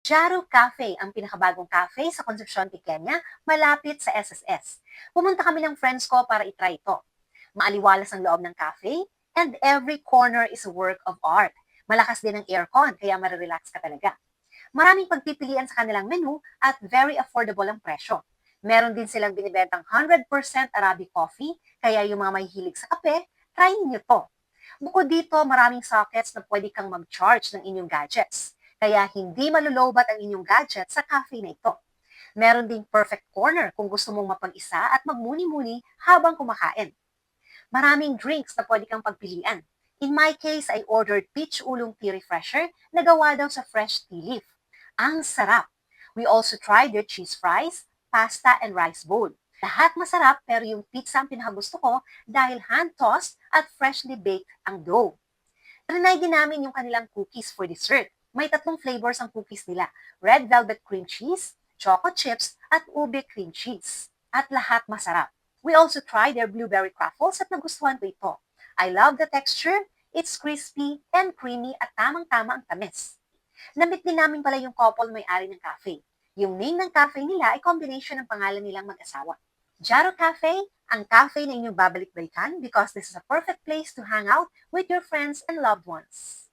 Jaro Cafe ang pinakabagong cafe sa Concepcion, Kenya, malapit sa SSS. Pumunta kami ng friends ko para itry ito. Maaliwalas ang loob ng cafe, and every corner is a work of art. Malakas din ang aircon, kaya marirelax ka talaga. Maraming pagpipilian sa kanilang menu at very affordable ang presyo. Meron din silang binibentang 100% Arabic coffee, kaya yung mga may hilig sa kape, try niyo to. Bukod dito, maraming sockets na pwede kang mag-charge ng inyong gadgets. Kaya hindi malulobat ang inyong gadget sa cafe na ito. Meron ding perfect corner kung gusto mong mapag-isa at magmuni-muni habang kumakain. Maraming drinks na pwede kang pagpilian. In my case, I ordered peach ulong tea refresher na gawa daw sa fresh tea leaf. Ang sarap! We also tried their cheese fries, pasta, and rice bowl. Lahat masarap pero yung pizza ang pinakagusto ko dahil hand-tossed at freshly baked ang dough. Trinay din namin yung kanilang cookies for dessert. May tatlong flavors ang cookies nila. Red velvet cream cheese, choco chips, at ube cream cheese. At lahat masarap. We also tried their blueberry croffles at nagustuhan ko ito. I love the texture, it's crispy and creamy at tamang-tama ang tamis. Namit din namin pala yung couple may-ari ng cafe. Yung name ng cafe nila ay combination ng pangalan nilang mag-asawa. Jaro Cafe, ang cafe na inyong babalik-balikan because this is a perfect place to hang out with your friends and loved ones.